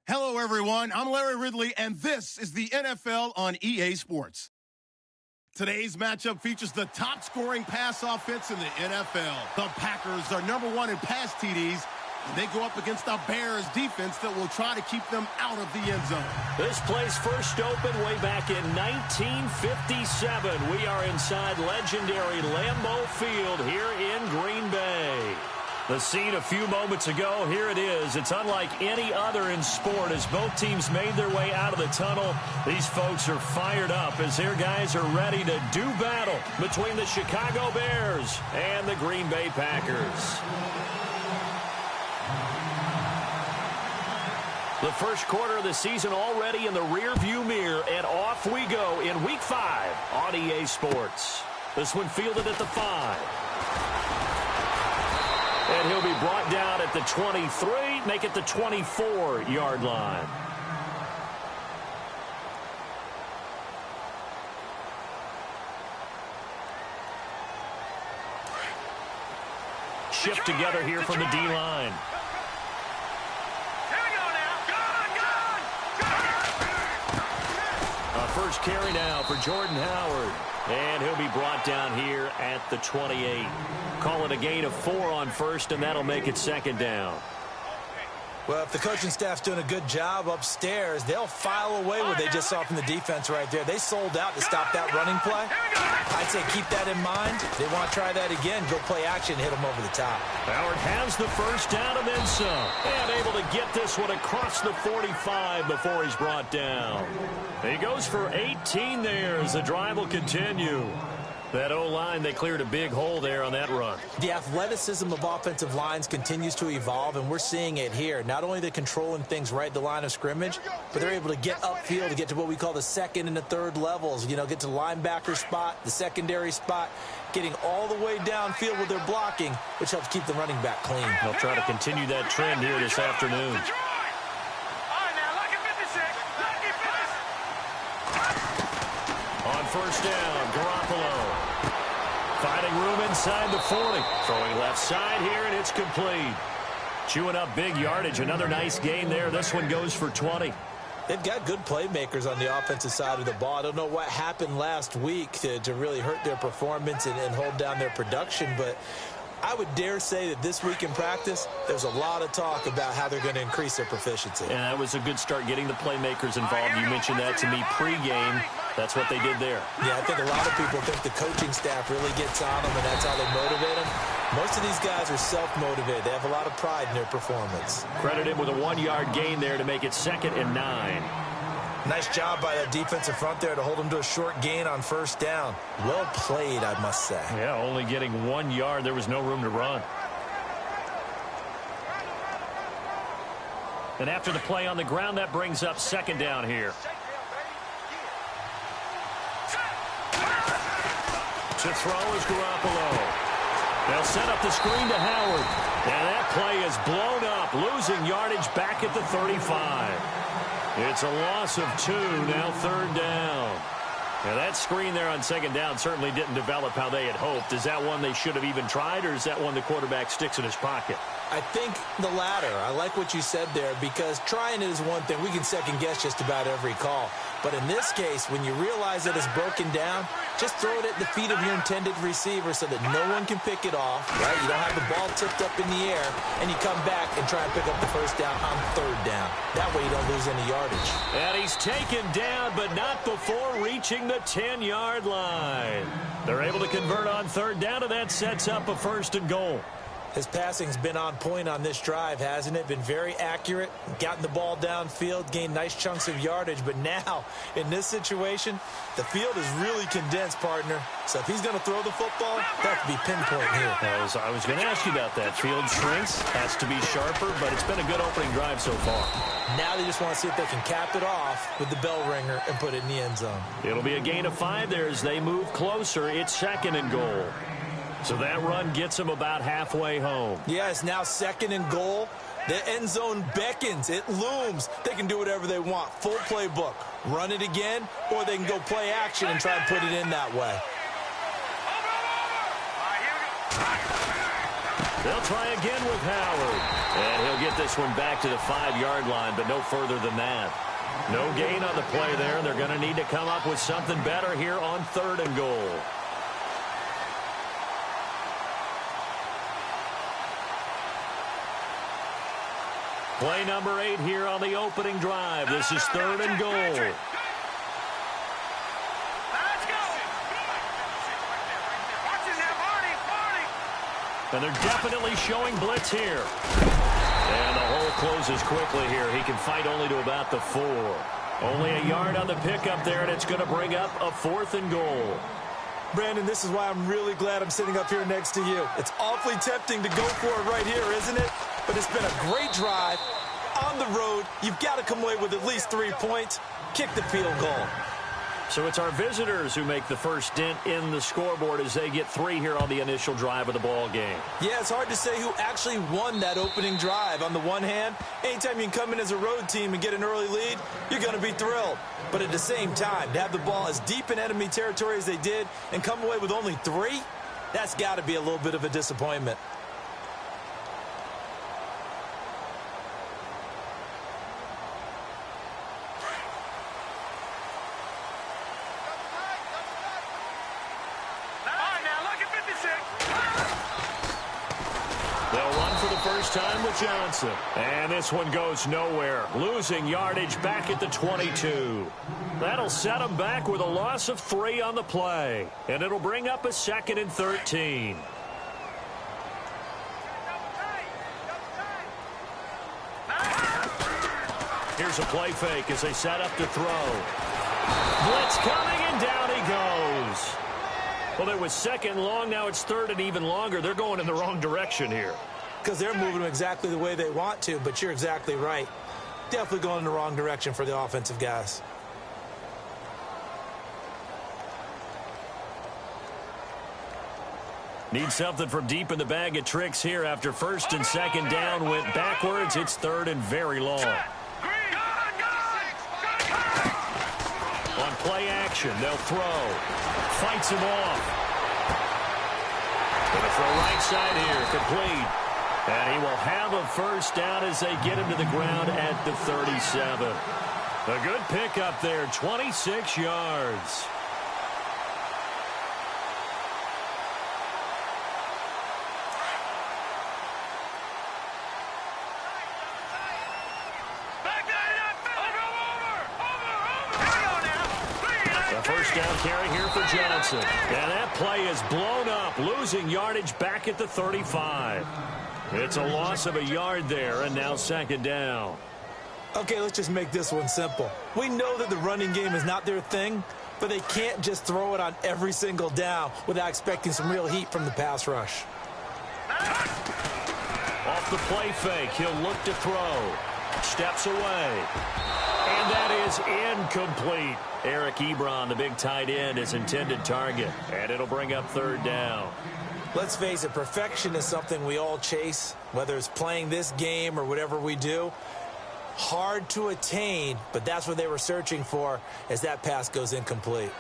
Hello, everyone. I'm Larry Ridley, and this is the NFL on EA Sports. Today's matchup features the top-scoring pass offense in the NFL. The Packers are number one in pass TDs, and they go up against the Bears defense that will try to keep them out of the end zone. This place first opened way back in 1957. We are inside legendary Lambeau Field here in Green Bay. The scene a few moments ago, here it is. It's unlike any other in sport as both teams made their way out of the tunnel. These folks are fired up as their guys are ready to do battle between the Chicago Bears and the Green Bay Packers. The first quarter of the season already in the rearview mirror, and off we go in Week 5 on EA Sports. This one fielded at the 5. And he'll be brought down at the 23, make it the 24-yard line. Shift together here from the D-line. First carry now for Jordan Howard. And he'll be brought down here at the 28. Call it a gain of 4 on first, and that'll make it second down. Well, if the coaching staff's doing a good job upstairs, they'll file away what they just saw from the defense right there. They sold out to stop that running play. I'd say keep that in mind. They want to try that again. Go play action, hit them over the top. Howard has the first down and then some. And able to get this one across the 45 before he's brought down. He goes for 18 there as the drive will continue. That O-line, they cleared a big hole there on that run. The athleticism of offensive lines continues to evolve, and we're seeing it here. Not only they're controlling things right at the line of scrimmage, but they're able to get upfield to get to what we call the second and the third levels. You know, get to the linebacker spot, the secondary spot, getting all the way downfield with their blocking, which helps keep the running back clean. They'll try to continue that trend here this afternoon. On first down, Garoppolo. Finding room inside the 40. Throwing left side here, and it's complete. Chewing up big yardage. Another nice gain there. This one goes for 20. They've got good playmakers on the offensive side of the ball. I don't know what happened last week to really hurt their performance and hold down their production, but I would dare say that this week in practice, there's a lot of talk about how they're going to increase their proficiency. Yeah, that was a good start getting the playmakers involved. You mentioned that to me pregame. That's what they did there. Yeah, I think a lot of people think the coaching staff really gets on them, and that's how they motivate them. Most of these guys are self-motivated. They have a lot of pride in their performance. Credit him with a 1-yard gain there to make it 2nd and 9. Nice job by that defensive front there to hold them to a short gain on first down. Well played, I must say. Yeah, only getting 1 yard. There was no room to run. And after the play on the ground, that brings up 2nd down here. To throw is Garoppolo. They'll set up the screen to Howard. And that play is blown up, losing yardage back at the 35. It's a loss of 2, now 3rd down. Now that screen there on 2nd down certainly didn't develop how they had hoped. Is that one they should have even tried, or is that one the quarterback sticks in his pocket? I think the latter. I like what you said there, because trying it is one thing. We can second-guess just about every call. But in this case, when you realize that it's broken down, just throw it at the feet of your intended receiver so that no one can pick it off, right? You don't have the ball tipped up in the air, and you come back and try and pick up the first down on 3rd down. That way you don't lose any yardage. And he's taken down, but not before reaching the 10-yard line. They're able to convert on 3rd down, and that sets up a 1st and goal. His passing's been on point on this drive, hasn't it? Been very accurate, gotten the ball downfield, gained nice chunks of yardage. But now, in this situation, the field is really condensed, partner. So if he's going to throw the football, that could be pinpoint here. I was going to ask you about that. Field shrinks, has to be sharper, but it's been a good opening drive so far. Now they just want to see if they can cap it off with the bell ringer and put it in the end zone. It'll be a gain of 5 there as they move closer. It's 2nd and goal. So that run gets them about halfway home. Yeah, it's now 2nd and goal. The end zone beckons. It looms. They can do whatever they want. Full playbook. Run it again, or they can go play action and try and put it in that way. They'll try again with Howard. And he'll get this one back to the 5-yard line, but no further than that. No gain on the play there. They're going to need to come up with something better here on 3rd and goal. Play number 8 here on the opening drive. This is 3rd and goal. And they're definitely showing blitz here. And the hole closes quickly here. He can fight only to about the 4. Only a yard on the pickup there, and it's going to bring up a 4th and goal. Brandon, this is why I'm really glad I'm sitting up here next to you. It's awfully tempting to go for it right here, isn't it? But it's been a great drive. On the road, you've got to come away with at least 3 points. Kick the field goal. So it's our visitors who make the first dent in the scoreboard as they get 3 here on the initial drive of the ball game. Yeah, it's hard to say who actually won that opening drive. On the one hand, anytime you can come in as a road team and get an early lead, you're going to be thrilled. But at the same time, to have the ball as deep in enemy territory as they did and come away with only 3, that's got to be a little bit of a disappointment. Time with Johnson. And this one goes nowhere. Losing yardage back at the 22. That'll set them back with a loss of 3 on the play. And it'll bring up a 2nd and 13. Here's a play fake as they set up to throw. Blitz coming, and down he goes. Well, it was 2nd long. Now it's 3rd and even longer. They're going in the wrong direction here. Because they're moving them exactly the way they want to, but you're exactly right. Definitely going in the wrong direction for the offensive guys. Need something from deep in the bag of tricks here after 1st and 2nd down went backwards. It's 3rd and very long. On play action, they'll throw. Fights him off. Going to throw right side here, complete. And he will have a 1st down as they get him to the ground at the 37. A good pickup there, 26 yards. The 1st down carry here for Johnson. And that play is blown up, losing yardage back at the 35. It's a loss of a yard there, and now 2nd down. Okay, let's just make this one simple. We know that the running game is not their thing, but they can't just throw it on every single down without expecting some real heat from the pass rush. Off the play fake, he'll look to throw. Steps away. And that is incomplete. Eric Ebron, the big tight end, is intended target, and it'll bring up 3rd down. Let's face it, perfection is something we all chase, whether it's playing this game or whatever we do. Hard to attain, but that's what they were searching for as that pass goes incomplete.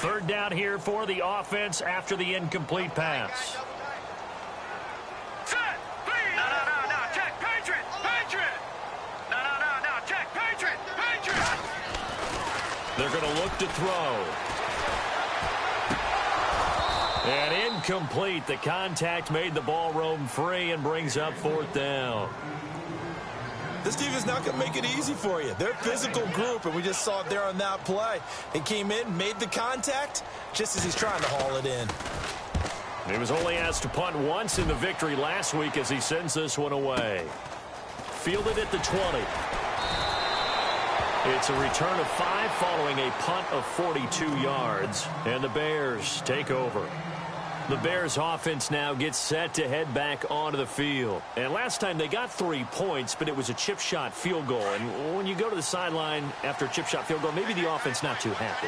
3rd down here for the offense after the incomplete pass. They're going to look to throw. And incomplete. The contact made the ball roam free and brings up 4th down. This team is not going to make it easy for you. They're a physical group, and we just saw it there on that play. He came in, made the contact, just as he's trying to haul it in. He was only asked to punt once in the victory last week as he sends this one away. Fielded at the 20. It's a return of 5 following a punt of 42 yards, and the Bears take over. The Bears offense now gets set to head back onto the field. And last time they got 3 points, but it was a chip shot field goal. And when you go to the sideline after a chip shot field goal, maybe the offense not too happy.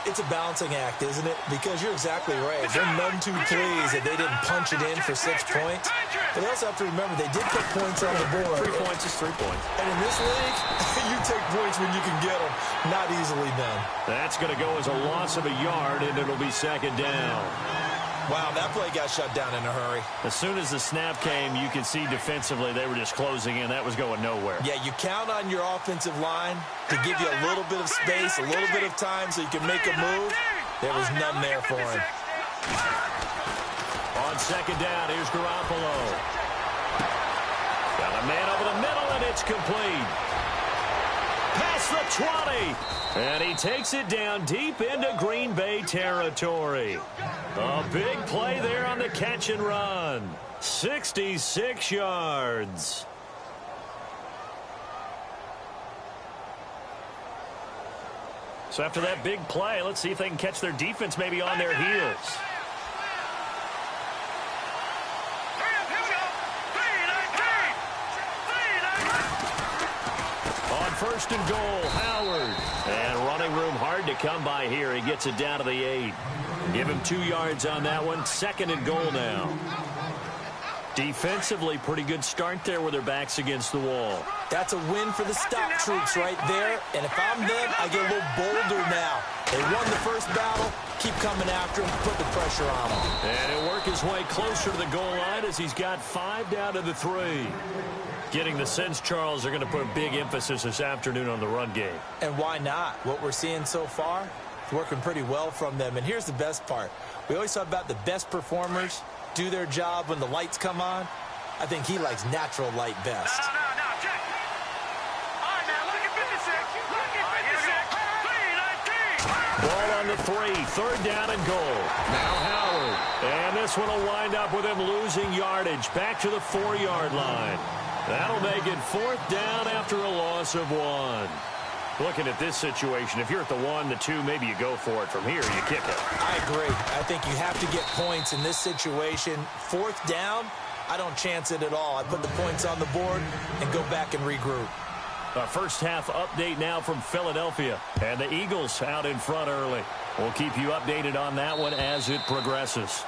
It's a balancing act, isn't it? Because you're exactly right. They're none too pleased that they didn't punch it in for 6 points. But they also have to remember they did put points on the board. 3 points is 3 points. And in this league, you take points when you can get them. Not easily done. That's going to go as a loss of a yard, and it'll be 2nd down. Wow, that play got shut down in a hurry. As soon as the snap came, you could see defensively they were just closing in. That was going nowhere. Yeah, you count on your offensive line to give you a little bit of space, a little bit of time so you can make a move. There was none there for him. On second down, here's Garoppolo. Got a man over the middle, and it's complete. Past the 20. And he takes it down deep into Green Bay territory. A big play there on the catch and run. 66 yards. So after that big play, let's see if they can catch their defense maybe on their heels. On first and goal, Howard. And running room hard to come by here. He gets it down to the 8. Give him 2 yards on that one. Second and goal now. Defensively, pretty good start there with their backs against the wall. That's a win for the stop troops right there. And if I'm them, I get a little bolder now. They won the first battle. Keep coming after him. Put the pressure on him. And he'll work his way closer to the goal line as he's got 5 down to the 3. Getting the sense, Charles, they're going to put a big emphasis this afternoon on the run game. And why not? What we're seeing so far, it's working pretty well from them. And here's the best part. We always talk about the best performers do their job when the lights come on. I think he likes natural light best. No, check. All right, now, look at 56. Ball on the 3, third down and goal. Now Howard. And this one will wind up with him losing yardage back to the 4-yard line. That'll make it 4th down after a loss of 1. Looking at this situation, if you're at the 1, the 2, maybe you go for it. From here, you kick it. I agree. I think you have to get points in this situation. 4th down, I don't chance it at all. I put the points on the board and go back and regroup. A first half update now from Philadelphia. And the Eagles out in front early. We'll keep you updated on that one as it progresses.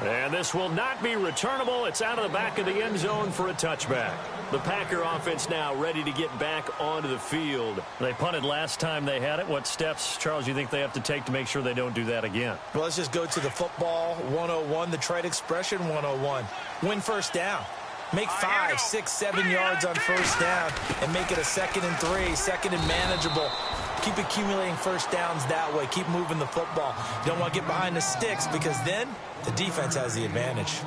And this will not be returnable. It's out of the back of the end zone for a touchback. The Packer offense now ready to get back onto the field. They punted last time they had it. What steps, Charles, you think they have to take to make sure they don't do that again? Well, let's just go to the football 101, the trade expression 101. Win first down. Make 5, 6, 7 yards on first down and make it a 2nd and 3, 2nd and manageable. Keep accumulating first downs that way. Keep moving the football. You don't want to get behind the sticks because then the defense has the advantage.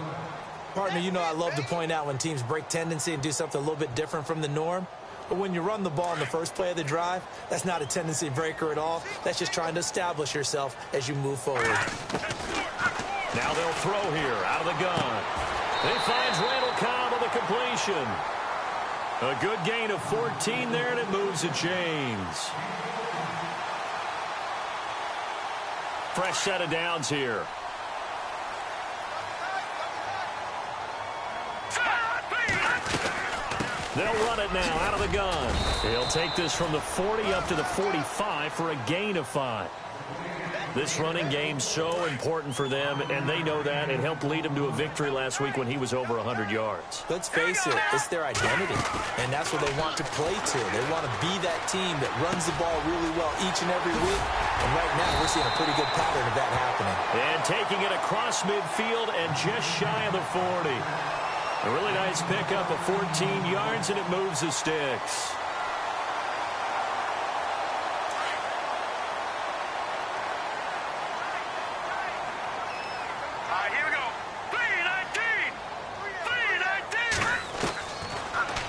Partner, you know I love to point out when teams break tendency and do something a little bit different from the norm. But when you run the ball in the first play of the drive, that's not a tendency breaker at all. That's just trying to establish yourself as you move forward. Now they'll throw here out of the gun. He finds Randall Cobb on the completion. A good gain of 14 there, and it moves the chains. Fresh set of downs here. They'll run it now out of the gun. He'll take this from the 40 up to the 45 for a gain of 5. This running game's so important for them, and they know that. It helped lead them to a victory last week when he was over 100 yards. Let's face it, it's their identity, and that's what they want to play to. They want to be that team that runs the ball really well each and every week, and right now we're seeing a pretty good pattern of that happening. And taking it across midfield and just shy of the 40. A really nice pickup of 14 yards, and it moves the sticks.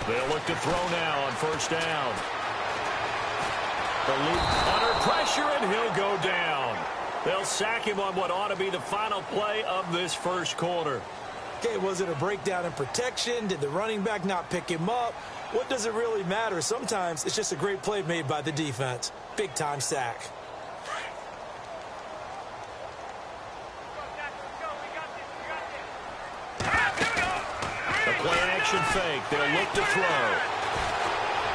They'll look to throw now on first down. The loop under pressure, and he'll go down. They'll sack him on what ought to be the final play of this first quarter. Okay, was it a breakdown in protection? Did the running back not pick him up? What does it really matter? Sometimes it's just a great play made by the defense. Big-time sack. The play-action fake. They'll look to throw.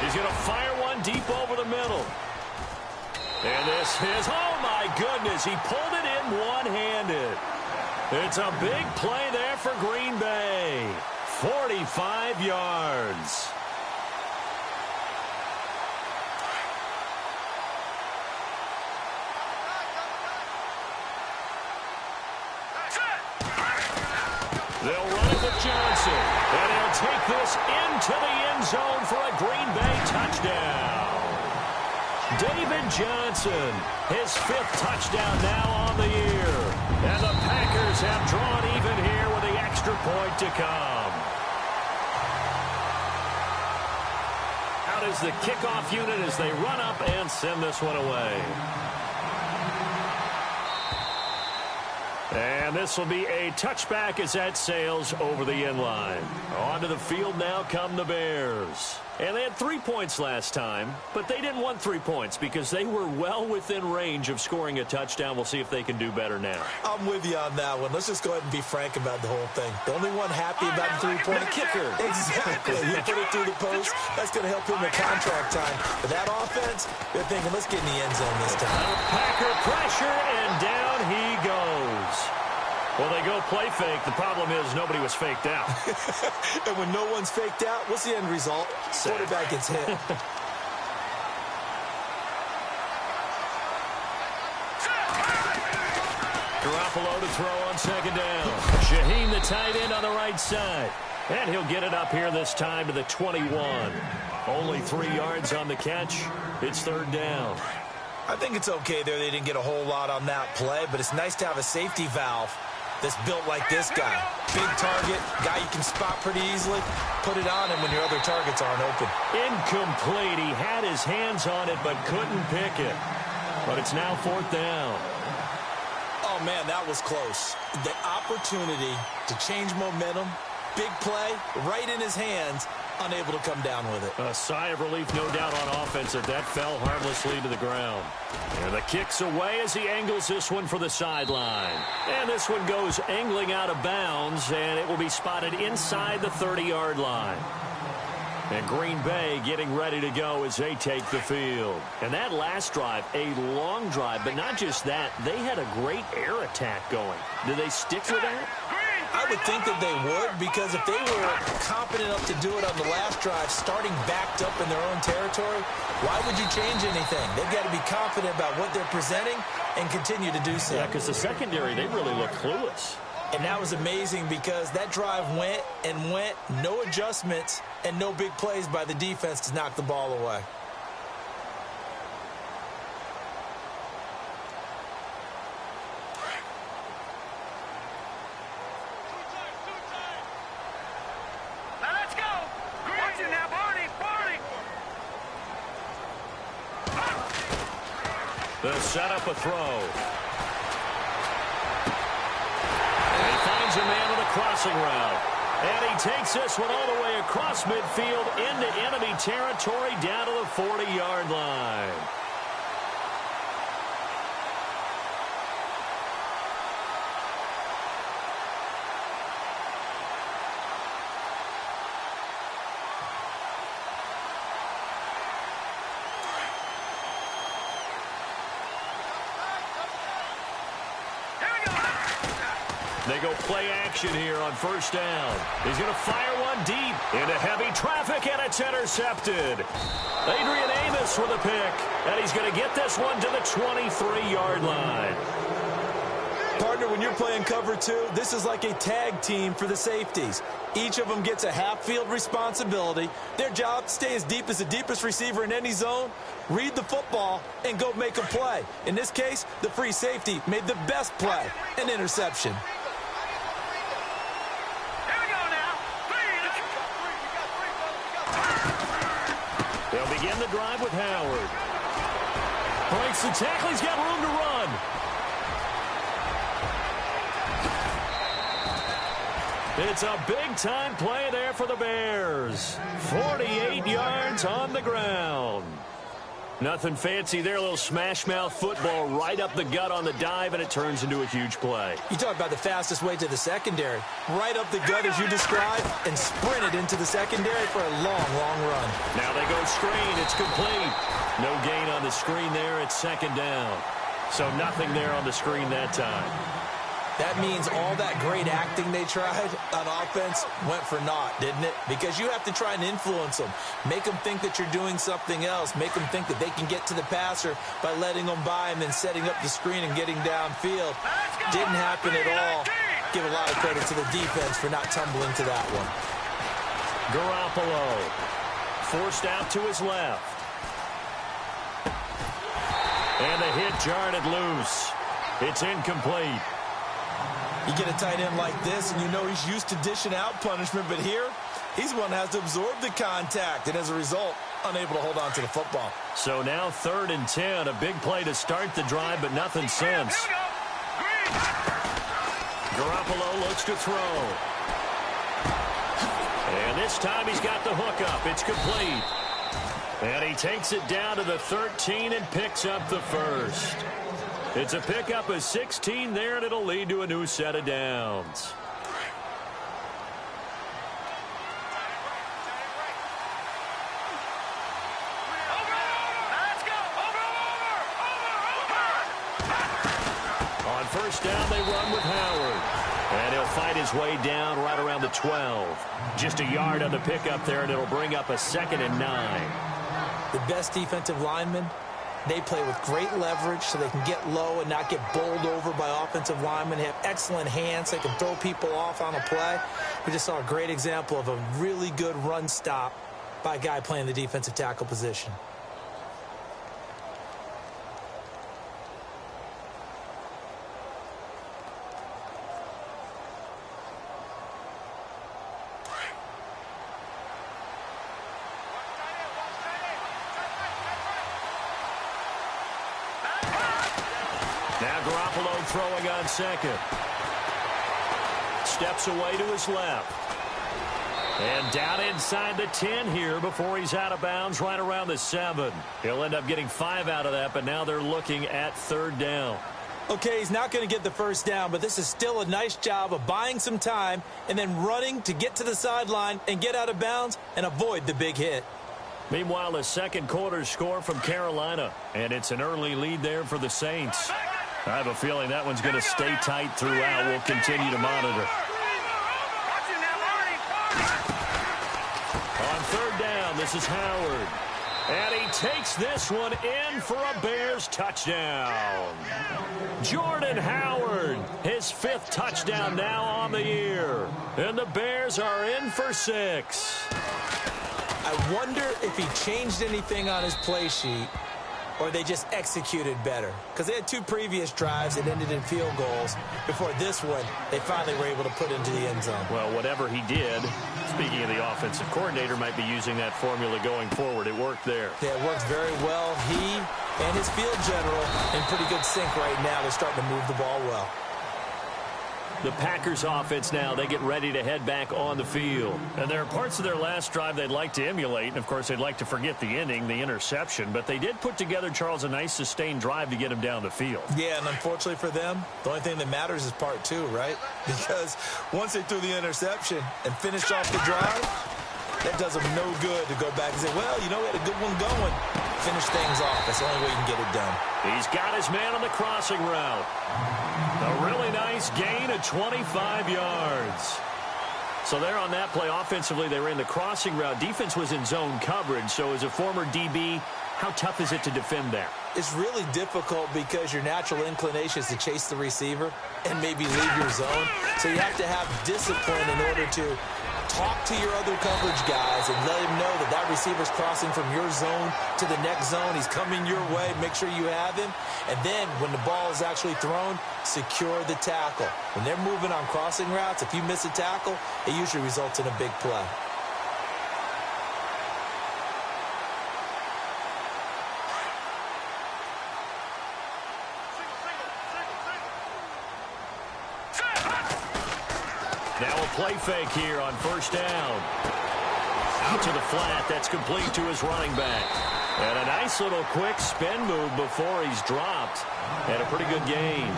He's going to fire one deep over the middle. And this is, oh my goodness, he pulled it in one-handed. It's a big play there for Green Bay. 45 yards. with Johnson. And he'll take this into the end zone for a Green Bay touchdown. David Johnson, his 5th touchdown now on the year. And the Packers have drawn even here with the extra point to come. Out is the kickoff unit as they run up and send this one away. And this will be a touchback as that sails over the end line. Onto the field now come the Bears. And they had 3 points last time, but they didn't want 3 points because they were well within range of scoring a touchdown. We'll see if they can do better now. I'm with you on that one. Let's just go ahead and be frank about the whole thing. The only one happy about the 3-point kicker. Exactly. He put it through the post. That's going to help him in contract time. But that offense, they're thinking, let's get in the end zone this time. Packer pressure, and down he goes. Well, they go play fake. The problem is nobody was faked out. And when no one's faked out, what's the end result? Quarterback gets hit. Garoppolo to throw on 2nd down. Shaheen, the tight end, on the right side. And he'll get it up here this time to the 21. Only 3 yards on the catch. It's 3rd down. I think it's okay there. They didn't get a whole lot on that play, but it's nice to have a safety valve that's built like this guy. Big target, guy you can spot pretty easily. Put it on him when your other targets aren't open. Incomplete. He had his hands on it but couldn't pick it. But it's now 4th down. Oh, man, that was close. The opportunity to change momentum, big play, right in his hands, unable to come down with it. A sigh of relief, no doubt, on offense that fell harmlessly to the ground. And the kick's away as he angles this one for the sideline. And this one goes angling out of bounds, and it will be spotted inside the 30-yard line. And Green Bay getting ready to go as they take the field. And that last drive, a long drive, but not just that, they had a great air attack going. Do they stick with that? I would think that they would, because if they were confident enough to do it on the last drive, starting backed up in their own territory, why would you change anything? They've got to be confident about what they're presenting and continue to do so. Yeah, because the secondary, they really look clueless. And that was amazing because that drive went and went, no adjustments, and no big plays by the defense to knock the ball away. They'll set up a throw. And he finds a man on a crossing route. And he takes this one all the way across midfield into enemy territory down to the 40-yard line. They go play action here on 1st down. He's going to fire one deep into heavy traffic, and it's intercepted. Adrian Amos with a pick, and he's going to get this one to the 23-yard line. Partner, when you're playing cover 2, this is like a tag team for the safeties. Each of them gets a half-field responsibility. Their job, stay as deep as the deepest receiver in any zone, read the football, and go make a play. In this case, the free safety made the best play, an interception. They'll begin the drive with Howard. Breaks the tackle. He's got room to run. It's a big-time play there for the Bears. 48 yards on the ground. Nothing fancy there. A little smash-mouth football right up the gut on the dive, and it turns into a huge play. You talk about the fastest way to the secondary. Right up the gut as you described, and sprinted into the secondary for a long, long run. Now they go screen. It's complete. No gain on the screen there. It's 2nd down. So nothing there on the screen that time. That means all that great acting they tried on offense went for naught, didn't it? Because you have to try and influence them. Make them think that you're doing something else. Make them think that they can get to the passer by letting them by and then setting up the screen and getting downfield. Didn't happen at all. Give a lot of credit to the defense for not tumbling to that one. Garoppolo forced out to his left. And the hit jarred it loose. It's incomplete. You get a tight end like this, and you know he's used to dishing out punishment, but here, he's the one that has to absorb the contact, and as a result, unable to hold on to the football. So now 3rd and 10, a big play to start the drive, but nothing since. Garoppolo looks to throw. And this time he's got the hook up. It's complete. And he takes it down to the 13 and picks up the first. It's a pickup of 16 there, and it'll lead to a new set of downs. On first down, they run with Howard. And he'll fight his way down right around the 12. Just a yard on the pickup there, and it'll bring up a 2nd and 9. The best defensive linemen, they play with great leverage so they can get low and not get bowled over by offensive linemen. They have excellent hands. They can throw people off on a play. We just saw a great example of a really good run stop by a guy playing the defensive tackle position. Now Garoppolo throwing on second. Steps away to his left. And down inside the 10 here before he's out of bounds right around the 7. He'll end up getting 5 out of that, but now they're looking at 3rd down. Okay, he's not going to get the first down, but this is still a nice job of buying some time and then running to get to the sideline and get out of bounds and avoid the big hit. Meanwhile, the second quarter score from Carolina, and it's an early lead there for the Saints. I have a feeling that one's going to stay tight throughout. We'll continue to monitor. On 3rd down, this is Howard. And he takes this one in for a Bears touchdown. Jordan Howard, his 5th touchdown now on the year. And the Bears are in for 6. I wonder if he changed anything on his play sheet or they just executed better. Because they had 2 previous drives that ended in field goals. Before this one, they finally were able to put into the end zone. Well, whatever he did, speaking of the offensive coordinator, might be using that formula going forward. It worked there. Yeah, it worked very well. He and his field general in pretty good sync right now. They're starting to move the ball well. The Packers offense now, they get ready to head back on the field. And there are parts of their last drive they'd like to emulate. And, of course, they'd like to forget the inning, the interception. But they did put together, Charles, a nice sustained drive to get him down the field. Yeah, and unfortunately for them, the only thing that matters is part 2, right? Because once they threw the interception and finished off the drive, that does them no good to go back and say, well, you know, we had a good one going. Finish things off. That's the only way you can get it done. He's got his man on the crossing route. A really nice gain of 25 yards. So there on that play, offensively, they ran the crossing route. Defense was in zone coverage. So as a former DB, how tough is it to defend there? It's really difficult because your natural inclination is to chase the receiver and maybe leave your zone. So you have to have discipline in order to talk to your other coverage guys and let him know that that receiver's crossing from your zone to the next zone. He's coming your way. Make sure you have him. And then when the ball is actually thrown, secure the tackle. When they're moving on crossing routes, if you miss a tackle, it usually results in a big play. Now a play fake here on first down. Out to the flat. That's complete to his running back. And a nice little quick spin move before he's dropped. And a pretty good gain.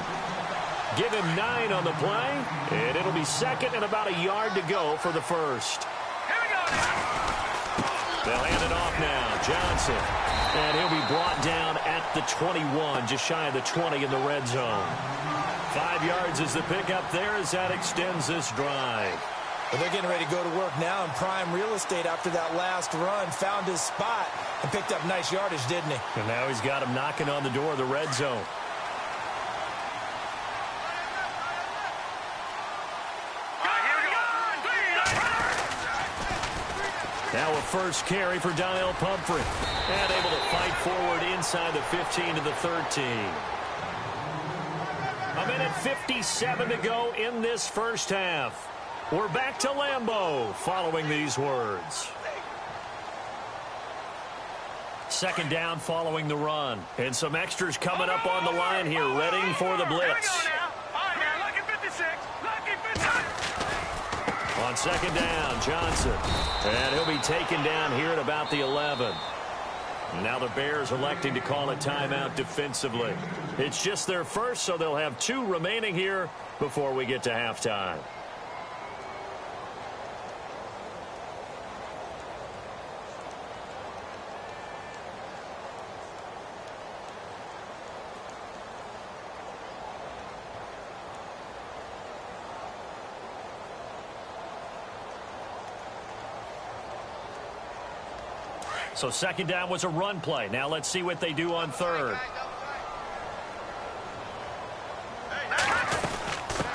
Give him 9 on the play. And it'll be 2nd and about a yard to go for the first. They'll hand it off now. Johnson. And he'll be brought down at the 21, just shy of the 20 in the red zone. 5 yards is the pickup there as that extends this drive. Well, they're getting ready to go to work now in prime real estate after that last run. Found his spot and picked up nice yardage, didn't he? And now he's got him knocking on the door of the red zone. Now a first carry for Donnell Pumphrey. And able to fight forward inside the 15 to the 13. A minute 57 to go in this first half. We're back to Lambeau following these words. Second down following the run. And some extras coming up on the line here, ready for the blitz. On second down, Johnson. And he'll be taken down here at about the 11. Now the Bears electing to call a timeout defensively. It's just their first, so they'll have 2 remaining here before we get to halftime. So second down was a run play. Now let's see what they do on third.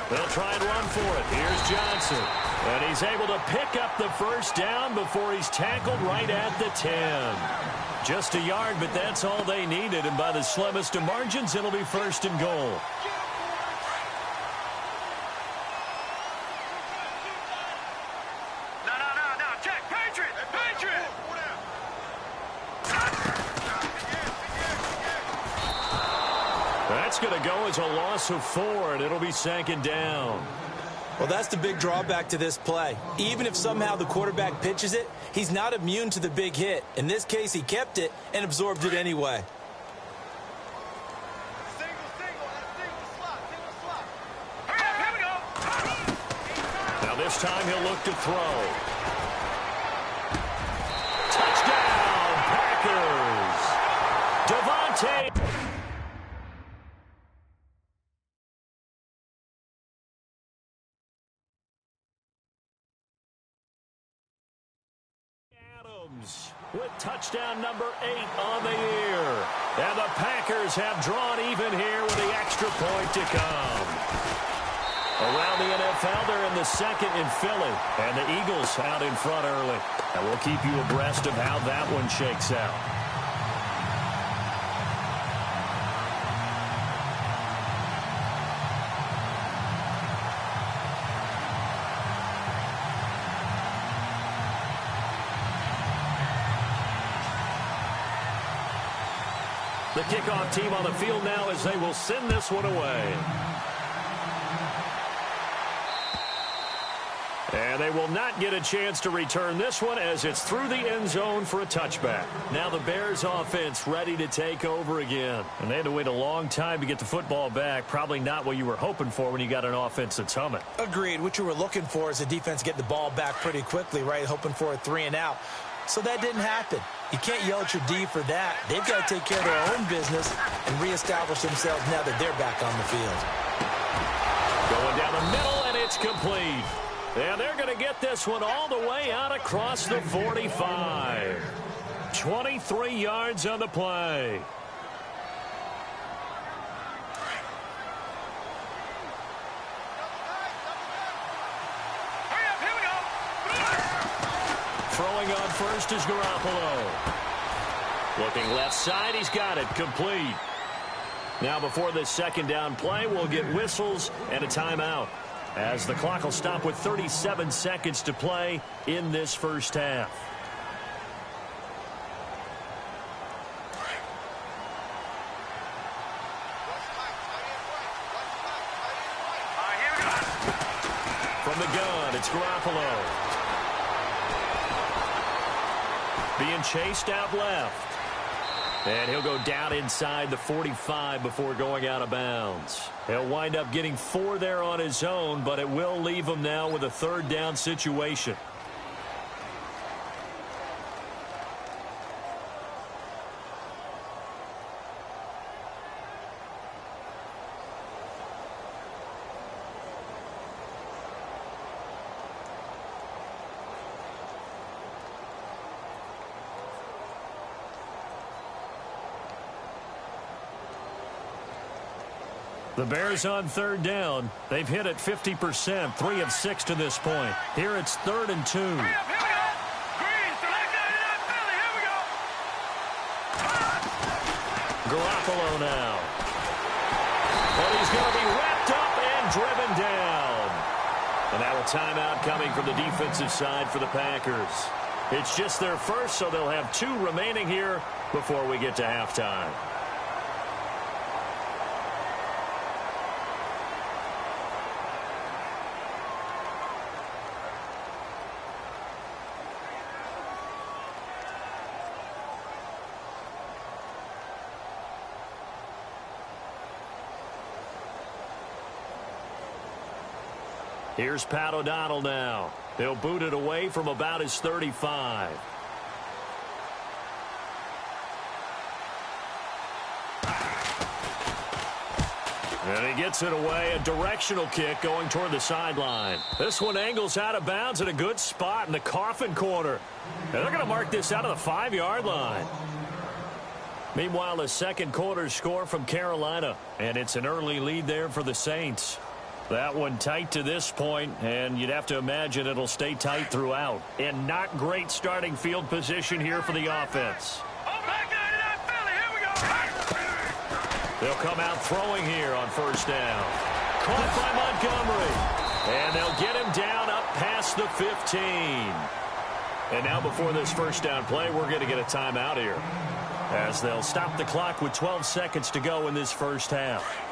They'll try and run for it. Here's Johnson. And he's able to pick up the first down before he's tackled right at the 10. Just a yard, but that's all they needed. And by the slimmest of margins, it'll be first and goal. That's going to go as a loss of 4, and it'll be second down. Well, that's the big drawback to this play. Even if somehow the quarterback pitches it, he's not immune to the big hit. In this case, he kept it and absorbed it anyway. Now this time he'll look to throw. Touchdown, Packers. Devontae. With touchdown number 8 on the year. And the Packers have drawn even here with the extra point to come. Around the NFL, they're in the second in Philly. And the Eagles out in front early. And we'll keep you abreast of how that one shakes out. The kickoff team on the field now as they will send this one away. And they will not get a chance to return this one as it's through the end zone for a touchback. Now the Bears offense ready to take over again. And they had to wait a long time to get the football back. Probably not what you were hoping for when you got an offense that's humming. Agreed. What you were looking for is the defense get the ball back pretty quickly, right? Hoping for a 3 and out. So that didn't happen. You can't yell at your D for that. They've got to take care of their own business and reestablish themselves now that they're back on the field. Going down the middle, and it's complete. And they're going to get this one all the way out across the 45. 23 yards on the play. Throwing on first is Garoppolo. Looking left side, he's got it, complete. Now before this second down play, we'll get whistles and a timeout, as the clock will stop with 37 seconds to play in this first half. From the gun, it's Garoppolo. Being chased out left. And he'll go down inside the 45 before going out of bounds. He'll wind up getting 4 there on his own, but it will leave him now with a third down situation. The Bears on third down. They've hit it 50%, 3 of 6 to this point. Here it's 3rd and 2. Buffalo now. And he's going to be wrapped up and driven down. And now a timeout coming from the defensive side for the Packers. It's just their first, so they'll have 2 remaining here before we get to halftime. Here's Pat O'Donnell now. He'll boot it away from about his 35. And he gets it away, a directional kick going toward the sideline. This one angles out of bounds at a good spot in the coffin corner. And they're going to mark this out of the 5-yard line. Meanwhile, a second quarter score from Carolina, and it's an early lead there for the Saints. That one tight to this point, and you'd have to imagine it'll stay tight throughout. And not great starting field position here for the offense. They'll come out throwing here on first down. Caught by Montgomery. And they'll get him down up past the 15. And now before this first down play, we're going to get a timeout here, as they'll stop the clock with 12 seconds to go in this first half.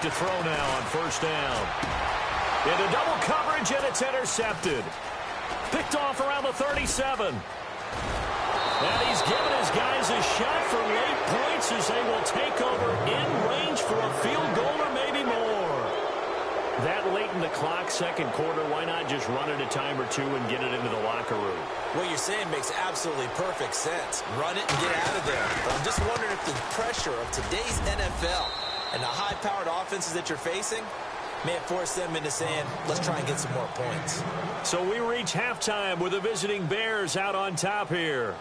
To throw now on first down. Into double coverage, and it's intercepted. Picked off around the 37. And he's given his guys a shot for late points as they will take over in range for a field goal or maybe more. That late in the clock, second quarter, why not just run it a time or two and get it into the locker room? What you're saying makes absolutely perfect sense. Run it and get out of there. But I'm just wondering if the pressure of today's NFL and the high-powered offenses that you're facing may have forced them into saying, let's try and get some more points. So we reach halftime with the visiting Bears out on top here,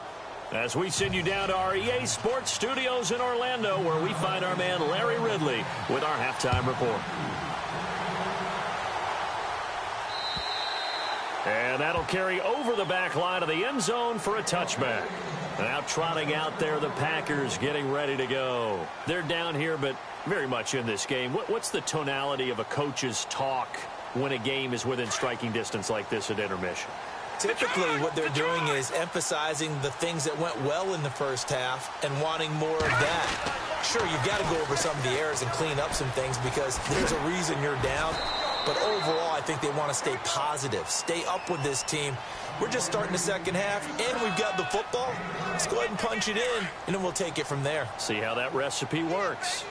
as we send you down to our EA Sports Studios in Orlando, where we find our man Larry Ridley with our halftime report. And that'll carry over the back line of the end zone for a touchback. Now trotting out there, the Packers getting ready to go. They're down here, but very much in this game. What's the tonality of a coach's talk when a game is within striking distance like this at intermission? Typically, what they're doing is emphasizing the things that went well in the first half and wanting more of that. Sure, you've got to go over some of the errors and clean up some things because there's a reason you're down. But overall, I think they want to stay positive, stay up with this team. We're just starting the second half, and we've got the football. Let's go ahead and punch it in, and then we'll take it from there. See how that recipe works.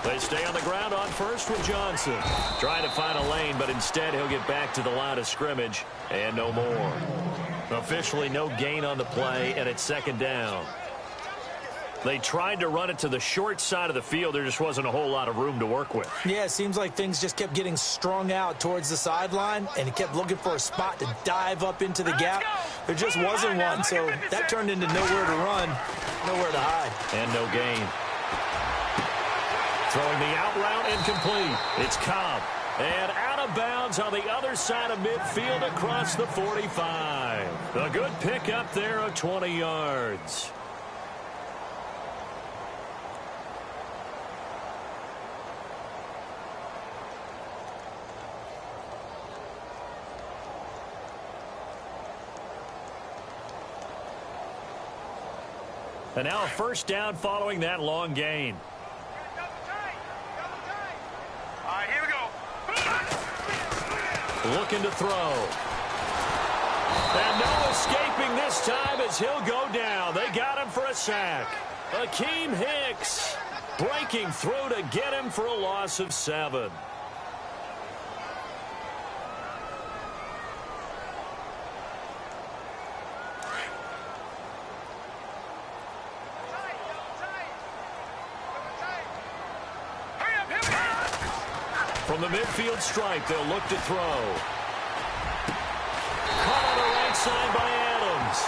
They stay on the ground on first with Johnson. Trying to find a lane, but instead he'll get back to the line of scrimmage, and no more. Officially no gain on the play, and it's second down. They tried to run it to the short side of the field. There just wasn't a whole lot of room to work with. Yeah, it seems like things just kept getting strung out towards the sideline, and he kept looking for a spot to dive up into the gap. There just wasn't one, so that turned into nowhere to run, nowhere to hide. And no gain. Throwing the out route incomplete. It's Cobb. And out of bounds on the other side of midfield across the 45. A good pick up there of 20 yards. And now a first down following that long gain. All right, here we go. Looking to throw. And no escaping this time as he'll go down. They got him for a sack. Akeem Hicks breaking through to get him for a loss of 7. From the midfield stripe, they'll look to throw. Caught on the right side by Adams.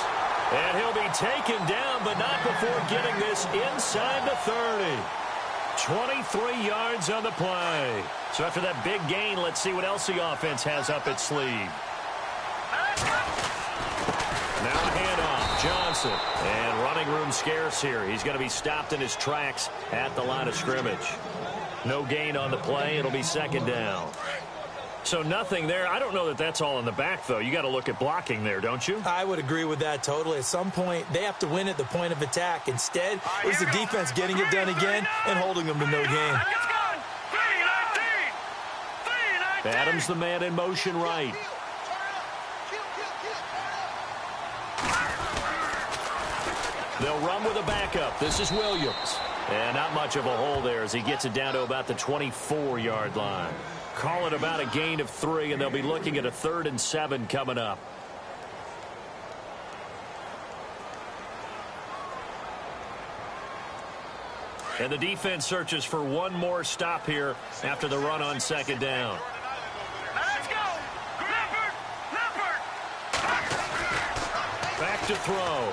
And he'll be taken down, but not before getting this inside the 30. 23 yards on the play. So after that big gain, let's see what else the offense has up its sleeve. Now a handoff, Johnson. And running room scarce here. He's going to be stopped in his tracks at the line of scrimmage. No gain on the play. It'll be second down. So nothing there. I don't know that that's all in the back, though. You got to look at blocking there, don't you? I would agree with that totally. At some point, they have to win at the point of attack. Instead, it was the defense getting it done again and holding them to no gain. Adams the man in motion right. They'll run with a backup. This is Williams. And not much of a hole there as he gets it down to about the 24-yard line. Call it about a gain of 3, and they'll be looking at a 3rd and 7 coming up. And the defense searches for one more stop here after the run on second down. Let's go! Leopard! Back to throw.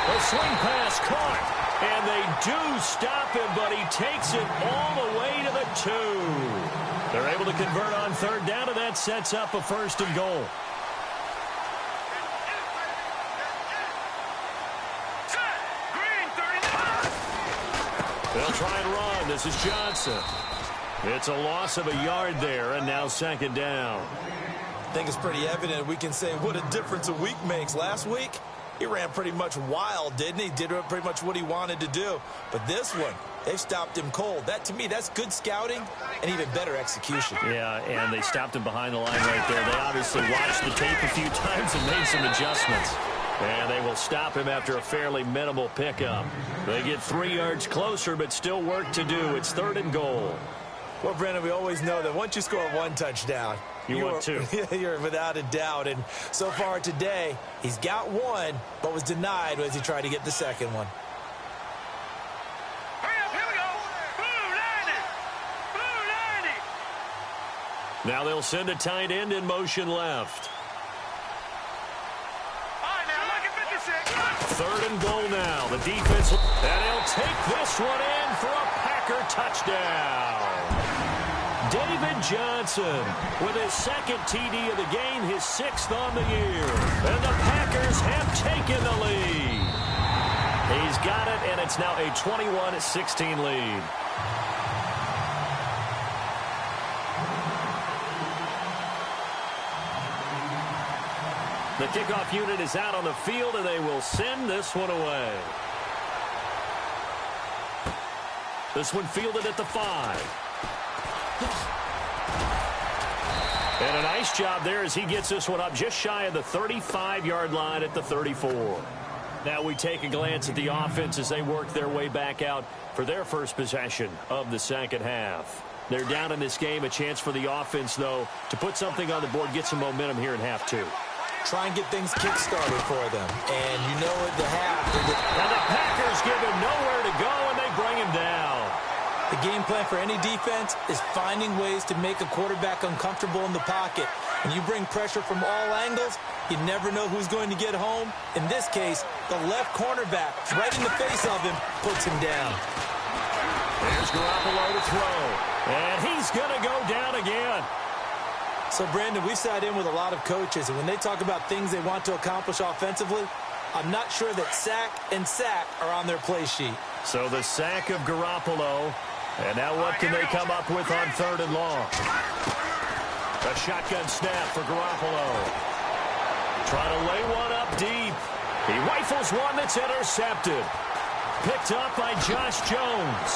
A swing pass caught. And they do stop him, but he takes it all the way to the 2. They're able to convert on 3rd down, and that sets up a 1st and goal. They'll try and run. This is Johnson. It's a loss of a yard there, and now second down. I think it's pretty evident we can say what a difference a week makes. Last week, he ran pretty much wild, didn't he? Did pretty much what he wanted to do. But this one, they've stopped him cold. That, to me, that's good scouting and even better execution. Yeah, and they stopped him behind the line right there. They obviously watched the tape a few times and made some adjustments. And they will stop him after a fairly minimal pickup. They get 3 yards closer, but still work to do. It's 3rd and goal. Well, Brandon, we always know that once you score 1 touchdown, you want 2. You're without a doubt. And so far today, he's got 1, but was denied as he tried to get the second one. Hurry up, here we go. Blue 90. Now they'll send a tight end in motion left. All right, now look at 56. 3rd and goal now. The defense, and he'll take this one in for a Packer touchdown. David Johnson with his 2nd TD of the game, his 6th on the year. And the Packers have taken the lead. He's got it, and it's now a 21-16 lead. The kickoff unit is out on the field, and they will send this one away. This one fielded at the 5. And a nice job there as he gets this one up just shy of the 35-yard line at the 34. Now we take a glance at the offense as they work their way back out for their first possession of the second half. They're down in this game. A chance for the offense, though, to put something on the board, get some momentum here in half 2. Try and get things kick-started for them. And you know at the half. And the Packers give him nowhere to go, and they bring him down. The game plan for any defense is finding ways to make a quarterback uncomfortable in the pocket. When you bring pressure from all angles, you never know who's going to get home. In this case, the left cornerback, right in the face of him, puts him down. There's Garoppolo to throw. And he's going to go down again. So, Brandon, we sat in with a lot of coaches, and when they talk about things they want to accomplish offensively, I'm not sure that sack and sack are on their play sheet. So the sack of Garoppolo. And now what can they come up with on 3rd and long? A shotgun snap for Garoppolo. Trying to lay one up deep. He rifles one that's intercepted. Picked up by Josh Jones.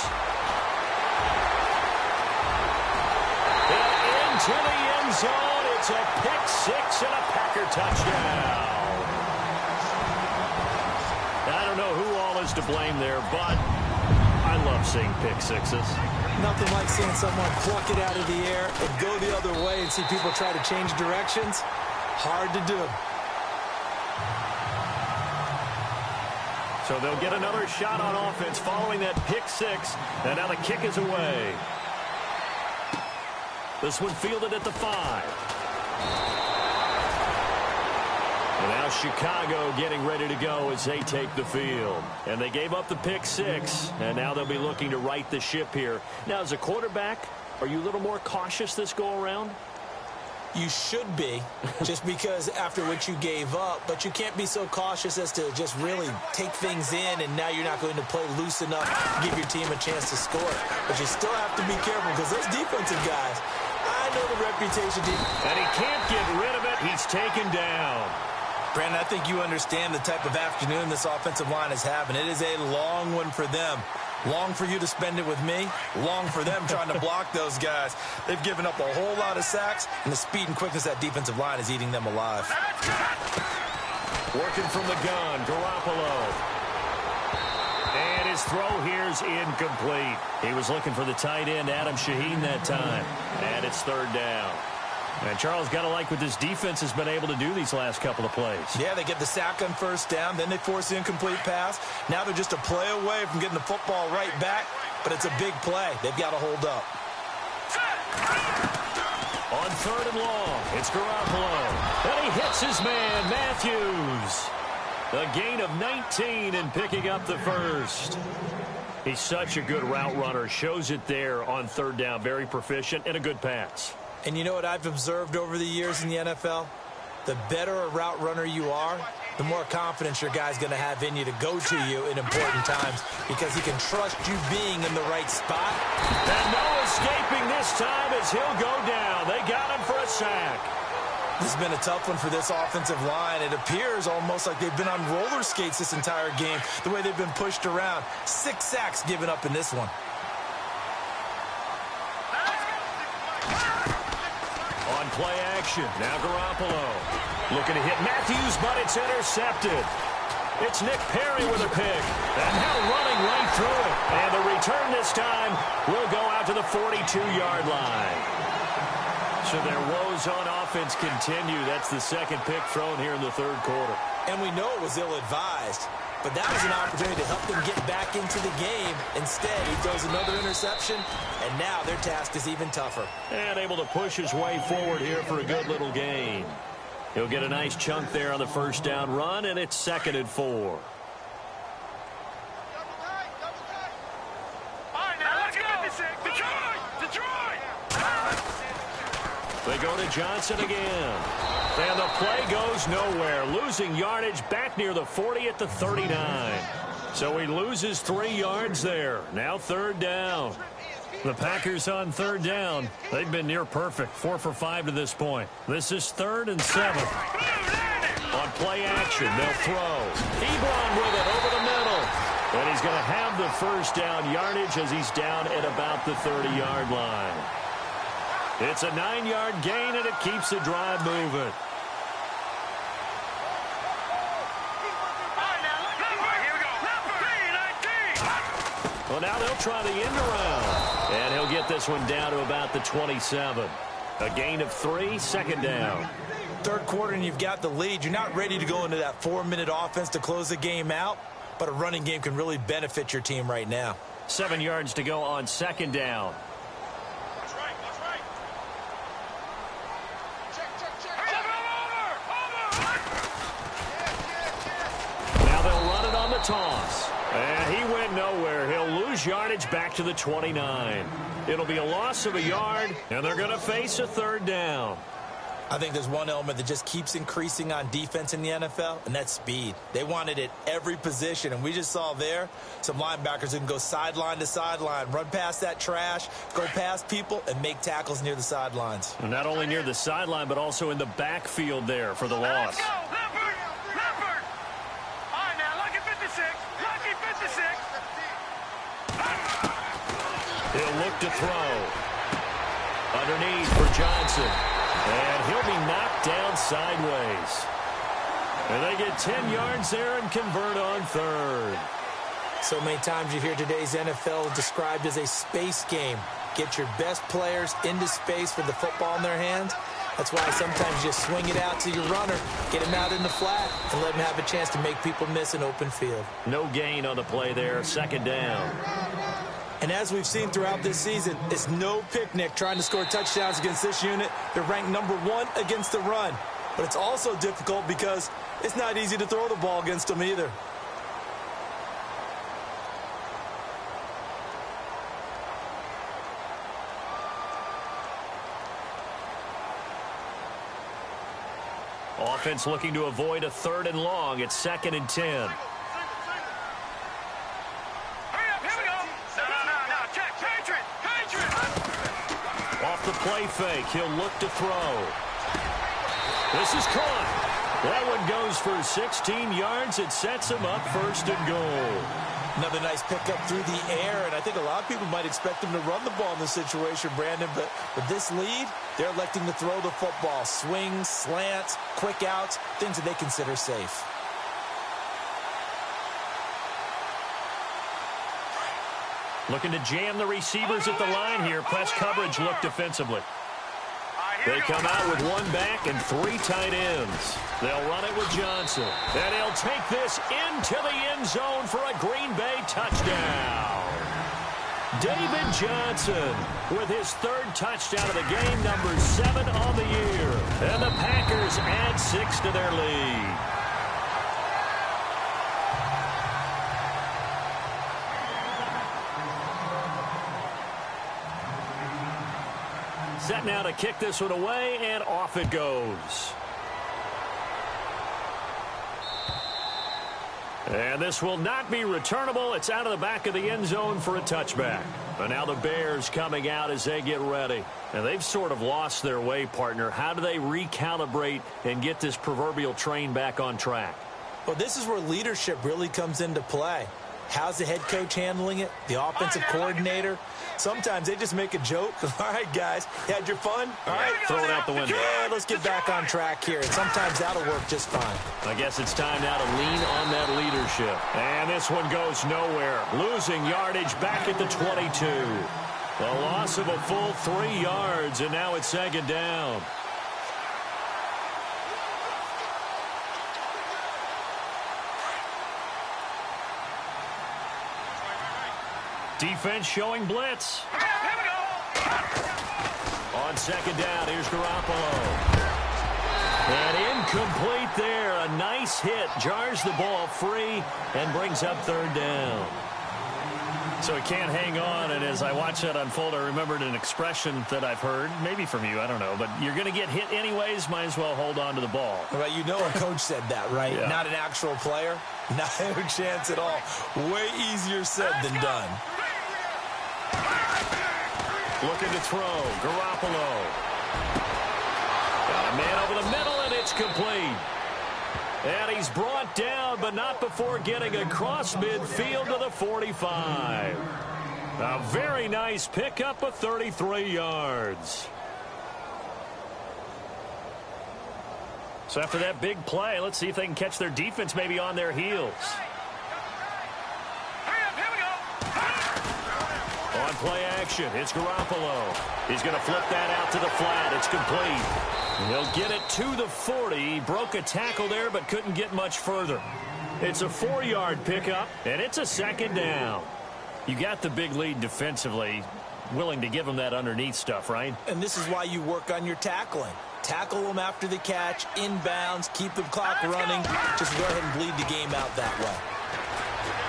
And into the end zone. It's a pick-6 and a Packer touchdown. I don't know who all is to blame there, but I love seeing pick-6s. Nothing like seeing someone pluck it out of the air and go the other way and see people try to change directions. Hard to do. So they'll get another shot on offense following that pick-6, and now the kick is away. This one fielded at the 5. And now Chicago getting ready to go as they take the field. And they gave up the pick 6, and now they'll be looking to right the ship here. Now, as a quarterback, are you a little more cautious this go-around? You should be, just because after what you gave up, but you can't be so cautious as to just really take things in, and now you're not going to play loose enough to give your team a chance to score. But you still have to be careful because those defensive guys, I know the reputation. And he can't get rid of it. He's taken down. Brandon, I think you understand the type of afternoon this offensive line is having. It is a long one for them. Long for you to spend it with me. Long for them trying to block those guys. They've given up a whole lot of sacks, and the speed and quickness of that defensive line is eating them alive. Working from the gun, Garoppolo. And his throw here's incomplete. He was looking for the tight end, Adam Shaheen, that time. And it's third down. And Charles, got to like what this defense has been able to do these last couple of plays. Yeah, they get the sack on first down, then they force the incomplete pass. Now they're just a play away from getting the football right back, but it's a big play. They've got to hold up. On third and long, it's Garoppolo. And he hits his man, Matthews. A gain of 19 and picking up the first. He's such a good route runner. Shows it there on third down. Very proficient and a good pass. And you know what I've observed over the years in the NFL? The better a route runner you are, the more confidence your guy's going to have in you to go to you in important times because he can trust you being in the right spot. And no escaping this time as he'll go down. They got him for a sack. This has been a tough one for this offensive line. It appears almost like they've been on roller skates this entire game, the way they've been pushed around. 6 sacks given up in this one. On play action, now Garoppolo. Looking to hit Matthews, but it's intercepted. It's Nick Perry with a pick. And now running right through it. And the return this time will go out to the 42-yard line. So their woes on offense continue. That's the second pick thrown here in the third quarter. And we know it was ill-advised. But that was an opportunity to help them get back into the game. Instead, he throws another interception, and now their task is even tougher. And able to push his way forward here for a good little gain. He'll get a nice chunk there on the first down run, and it's 2nd and 4. All right, now let's go. Detroit! They go to Johnson again. And the play goes nowhere. Losing yardage back near the 40 at the 39. So he loses 3 yards there. Now third down. The Packers on third down. They've been near perfect. 4 for 5 to this point. This is 3rd and 7. On play action, they'll throw. Ebron with it over the middle. And he's going to have the first down yardage as he's down at about the 30-yard line. It's a 9-yard gain, and it keeps the drive moving. Well, now they'll try the end around. And he'll get this one down to about the 27. A gain of 3, 2nd down. Third quarter, and you've got the lead. You're not ready to go into that 4-minute offense to close the game out, but a running game can really benefit your team right now. 7 yards to go on 2nd down. Now they'll run it on the toss. And he went nowhere. He'll lose yardage back to the 29. It'll be a loss of a yard, and they're going to face a third down. I think there's one element that just keeps increasing on defense in the NFL, and that's speed. They want it at every position, and we just saw there some linebackers who can go sideline to sideline, run past that trash, go past people, and make tackles near the sidelines. And not only near the sideline, but also in the backfield there for the loss. Let's go, Leopard! Leopard! All right, now, lucky 56. Lucky 56. He'll look to throw. Underneath for Johnson. And he'll be knocked down sideways. And they get 10 yards there and convert on third. So many times you hear today's NFL described as a space game. Get your best players into space with the football in their hands. That's why sometimes you just swing it out to your runner, get him out in the flat, and let him have a chance to make people miss an open field. No gain on the play there, 2nd down. And as we've seen throughout this season, it's no picnic trying to score touchdowns against this unit. They're ranked #1 against the run. but it's also difficult because it's not easy to throw the ball against them either. Offense looking to avoid a 3rd and long. It's 2nd and 10. Hurry up, here we go. No. Check. Patriot. Off the play fake, he'll look to throw. This is caught. That one goes for 16 yards. It sets him up 1st and goal. Another nice pickup through the air, and I think a lot of people might expect him to run the ball in this situation, Brandon, but with this lead, they're electing to throw the football. Swings, slants, quick outs, things that they consider safe. Looking to jam the receivers at the line here. Press coverage look defensively. They come out with 1 back and 3 tight ends. They'll run it with Johnson. And he'll take this into the end zone for a Green Bay touchdown. David Johnson with his 3rd touchdown of the game, number 7 on the year. And the Packers add 6 to their lead. Set now to kick this one away, and off it goes. And this will not be returnable. It's out of the back of the end zone for a touchback. And now the Bears coming out as they get ready. And they've sort of lost their way, partner. How do they recalibrate and get this proverbial train back on track? Well, this is where leadership really comes into play. How's the head coach handling it? The offensive coordinator? Sometimes they just make a joke. All right, guys, you had your fun? All right, throw it out the window. Yeah, let's get back on track here. And sometimes that'll work just fine. I guess it's time now to lean on that leadership. And this one goes nowhere. Losing yardage back at the 22. A loss of a full 3 yards, and now it's 2nd down. Defense showing blitz. On 2nd down, here's Garoppolo. And incomplete there. A nice hit. Jars the ball free and brings up 3rd down. So he can't hang on, and as I watch that unfold, I remembered an expression that I've heard, maybe from you, I don't know, but you're going to get hit anyways, might as well hold on to the ball. Well, you know a coach said that, right? Yeah. Not an actual player. No chance at all. Way easier said than done. Looking to throw. Garoppolo. Got a man over the middle, and it's complete. And he's brought down, but not before getting across midfield to the 45. A very nice pickup of 33 yards. So after that big play, let's see if they can catch their defense maybe on their heels. On play action, it's Garoppolo. He's going to flip that out to the flat. It's complete. He'll get it to the 40. He broke a tackle there, but couldn't get much further. It's a 4-yard pickup, and it's a 2nd down. You got the big lead defensively. Willing to give them that underneath stuff, right? And this is why you work on your tackling. Tackle them after the catch, inbounds, keep the clock running. Just go ahead and bleed the game out that way.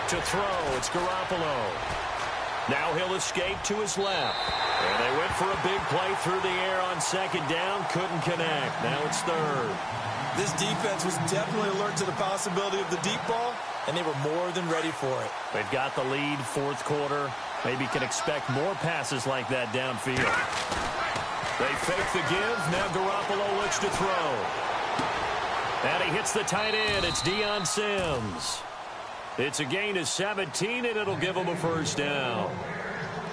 To throw, it's Garoppolo. Now he'll escape to his left. And they went for a big play through the air on 2nd down. Couldn't connect. Now it's 3rd. This defense was definitely alert to the possibility of the deep ball, and they were more than ready for it. They've got the lead, 4th quarter. Maybe can expect more passes like that downfield. They fake the give. Now Garoppolo looks to throw. And he hits the tight end. It's Deion Sims. It's a gain of 17, and it'll give them a 1st down.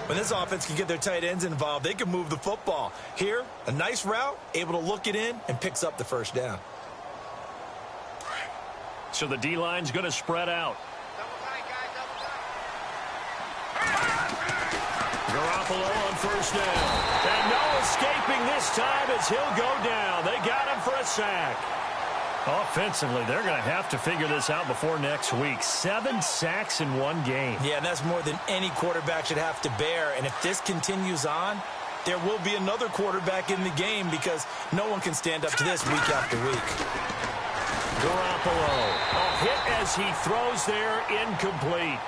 When this offense can get their tight ends involved, they can move the football. Here, a nice route, able to look it in, and picks up the 1st down. So the D-line's going to spread out. Garoppolo on 1st down. And no escaping this time as he'll go down. They got him for a sack. Offensively, they're going to have to figure this out before next week. 7 sacks in 1 game. Yeah, and that's more than any quarterback should have to bear. And if this continues on, there will be another quarterback in the game because no one can stand up to this week after week. Garoppolo, a hit as he throws there, incomplete.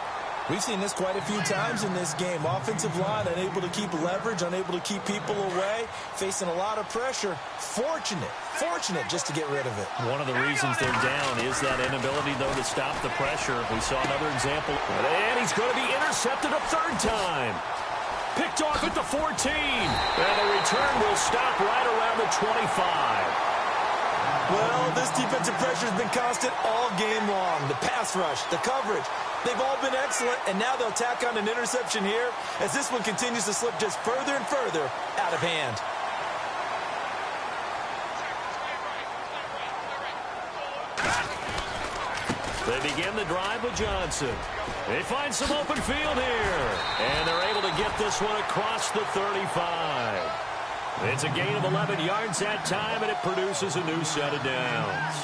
We've seen this quite a few times in this game. Offensive line unable to keep leverage, unable to keep people away, facing a lot of pressure. Fortunate just to get rid of it. One of the reasons they're down is that inability, though, to stop the pressure. We saw another example. And he's going to be intercepted a third time. Picked off at the 14. And the return will stop right around the 25. Well, this defensive pressure has been constant all game long. The pass rush, the coverage, they've all been excellent, and now they'll tack on an interception here as this one continues to slip just further and further out of hand. They begin the drive with Johnson. They find some open field here, and they're able to get this one across the 35. It's a gain of 11 yards that time, and it produces a new set of downs.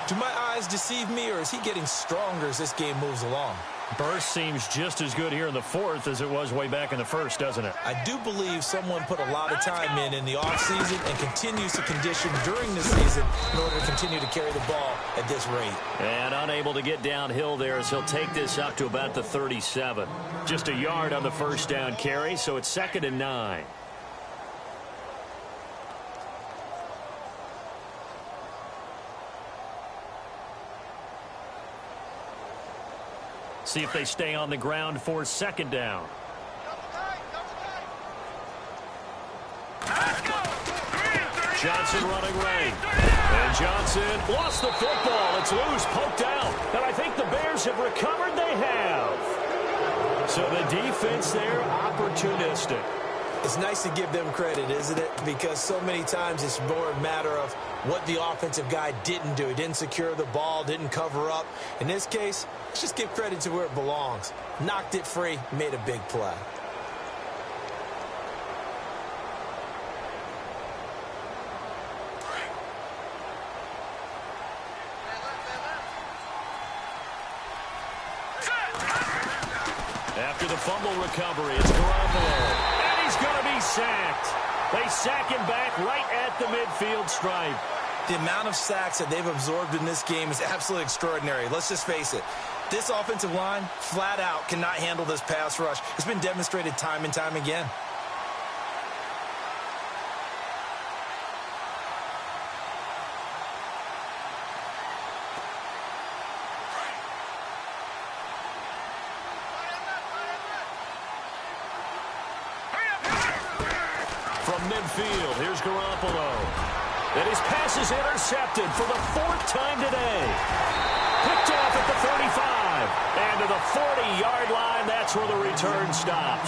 Do my eyes deceive me, or is he getting stronger as this game moves along? Burst seems just as good here in the fourth as it was way back in the first, doesn't it? I do believe someone put a lot of time in the offseason and continues to condition during the season in order to continue to carry the ball at this rate. And unable to get downhill there as he'll take this up to about the 37. Just a yard on the first down carry, so it's 2nd and 9. See if they stay on the ground for 2nd down. Johnson running right. And Johnson lost the football. It's loose, poked out. And I think the Bears have recovered. They have. So the defense there, opportunistic. It's nice to give them credit, isn't it? Because so many times it's more a matter of what the offensive guy didn't do. He didn't secure the ball, didn't cover up. In this case, let's just give credit to where it belongs. Knocked it free, made a big play. After the fumble recovery, it's Garoppolo. He's going to be sacked. They sack him back right at the midfield stripe. The amount of sacks that they've absorbed in this game is absolutely extraordinary. Let's just face it. This offensive line, flat out, cannot handle this pass rush. It's been demonstrated time and time again. Midfield. Here's Garoppolo. And his pass is intercepted for the 4th time today. Picked off at the 35. And to the 40-yard line, that's where the return stops.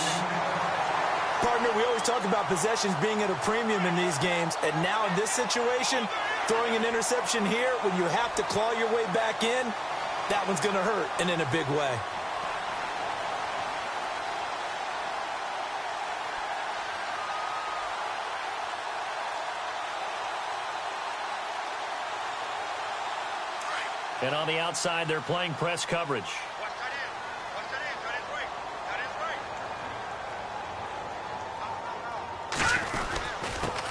Partner, we always talk about possessions being at a premium in these games. And now in this situation, throwing an interception here when you have to claw your way back in, that one's going to hurt, and in a big way. And on the outside, they're playing press coverage.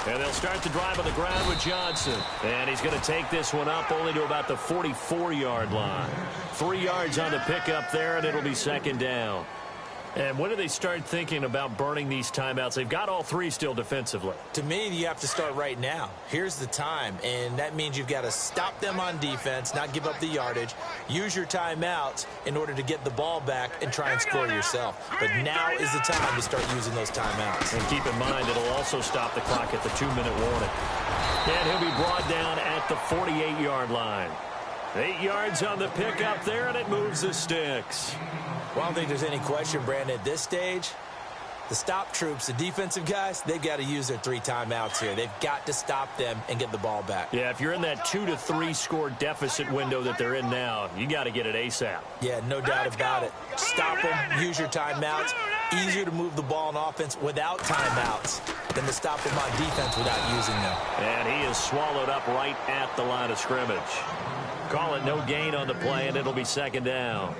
And they'll start the drive on the ground with Johnson. And he's going to take this one up only to about the 44-yard line. 3 yards on the pickup there, and it'll be 2nd down. And when do they start thinking about burning these timeouts? They've got all 3 still defensively. To me, you have to start right now. Here's the time, and that means you've got to stop them on defense, not give up the yardage, use your timeouts in order to get the ball back and try and score yourself. But now is the time to start using those timeouts. And keep in mind, it'll also stop the clock at the 2-minute warning. And he'll be brought down at the 48-yard line. 8 yards on the pickup there, and it moves the sticks. Well, I don't think there's any question, Brandon, at this stage, the stop troops, the defensive guys, they've got to use their 3 timeouts here. They've got to stop them and get the ball back. Yeah, if you're in that 2 to 3 score deficit window that they're in now, you got to get it ASAP. Yeah, no doubt about it. Stop them, use your timeouts. Easier to move the ball on offense without timeouts than to stop them on defense without using them. And he is swallowed up right at the line of scrimmage. Call it no gain on the play, and it'll be 2nd down.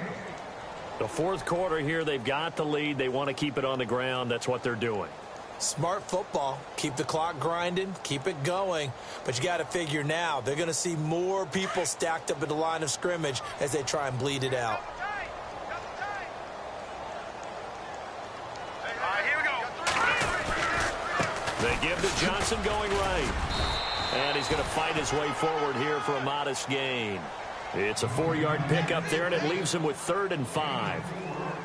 The 4th quarter here, they've got the lead. They want to keep it on the ground. That's what they're doing. Smart football. Keep the clock grinding, keep it going. But you got to figure now, they're going to see more people stacked up at the line of scrimmage as they try and bleed it out. They give to Johnson going right. And he's going to fight his way forward here for a modest gain. It's a 4-yard pickup there, and it leaves him with 3rd and 5.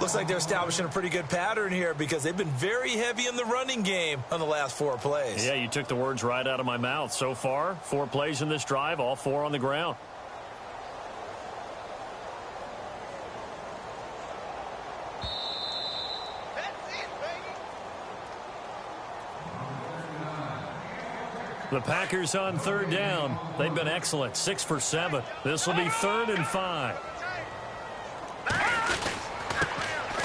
Looks like they're establishing a pretty good pattern here because they've been very heavy in the running game on the last 4 plays. Yeah, you took the words right out of my mouth. So far, 4 plays in this drive, all 4 on the ground. The Packers on 3rd down. They've been excellent, 6 for 7. This will be 3rd and 5.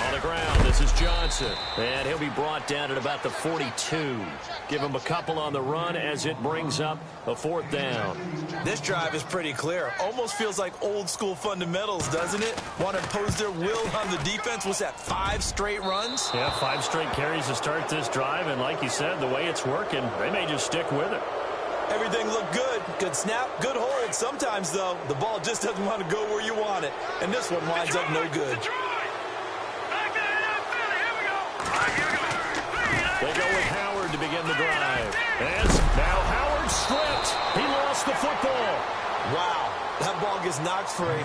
On the ground, this is Johnson. And he'll be brought down at about the 42. Give him a couple on the run as it brings up a 4th down. This drive is pretty clear. Almost feels like old school fundamentals, doesn't it? Want to impose their will on the defense. What's that, 5 straight runs? Yeah, 5 straight carries to start this drive. And like you said, the way it's working, they may just stick with it. Everything looked good. Good snap, good hold. Sometimes, though, the ball just doesn't want to go where you want it. And this one winds up no good. They go with Howard to begin the drive. As now Howard stripped. He lost the football. Wow, that ball gets knocked free,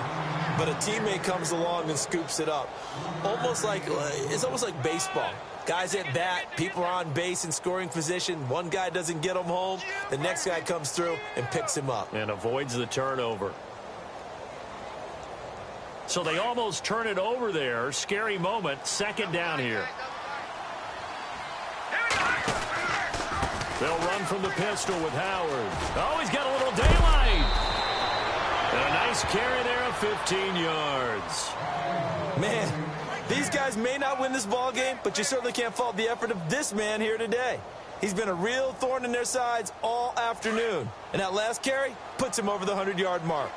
but a teammate comes along and scoops it up. It's almost like baseball. Guys at bat, people are on base in scoring position. One guy doesn't get him home. The next guy comes through and picks him up. And avoids the turnover. So they almost turn it over there. Scary moment. 2nd down here. They'll run from the pistol with Howard. Oh, he's got a little daylight. And a nice carry there of 15 yards. Man, these guys may not win this ball game, but you certainly can't fault the effort of this man here today. He's been a real thorn in their sides all afternoon. And that last carry puts him over the 100-yard mark.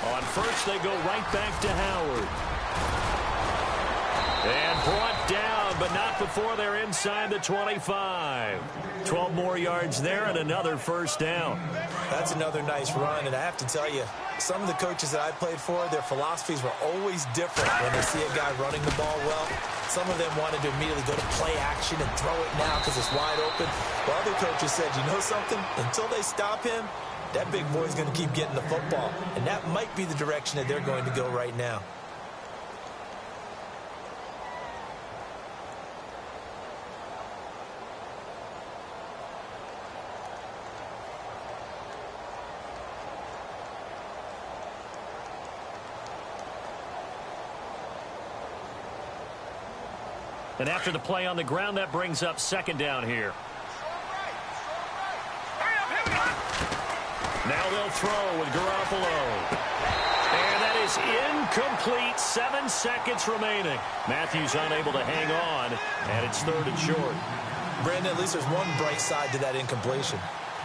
On first, they go right back to Howard. And brought down, but not before they're inside the 25. 12 more yards there and another 1st down. That's another nice run, and I have to tell you, some of the coaches that I played for, their philosophies were always different when they see a guy running the ball well. Some of them wanted to immediately go to play action and throw it now because it's wide open. While other coaches said, you know something? Until they stop him, that big boy's going to keep getting the football. And that might be the direction that they're going to go right now. And after the play on the ground, that brings up 2nd down here. Now they'll throw with Garoppolo. And that is incomplete. 7 seconds remaining. Matthews unable to hang on, and it's 3rd and short. Brandon, at least there's one bright side to that incompletion.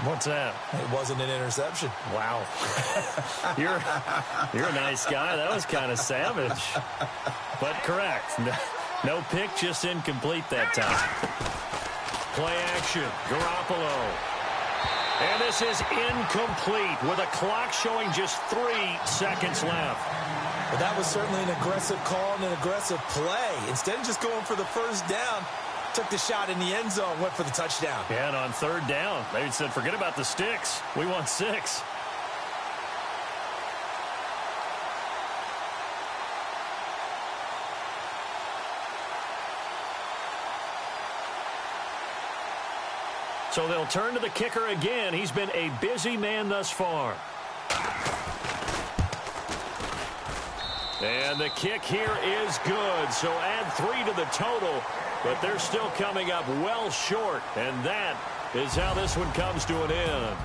What's that? It wasn't an interception. Wow. You're a nice guy. That was kind of savage. But correct. No pick, just incomplete that time. Play action. Garoppolo. And this is incomplete with a clock showing just 3 seconds left. Well, that was certainly an aggressive call and an aggressive play. Instead of just going for the 1st down, took the shot in the end zone, went for the touchdown. Yeah, and on 3rd down, they said, forget about the sticks. We want 6. So they'll turn to the kicker again. He's been a busy man thus far. And the kick here is good. So add 3 to the total. But they're still coming up well short. And that is how this one comes to an end.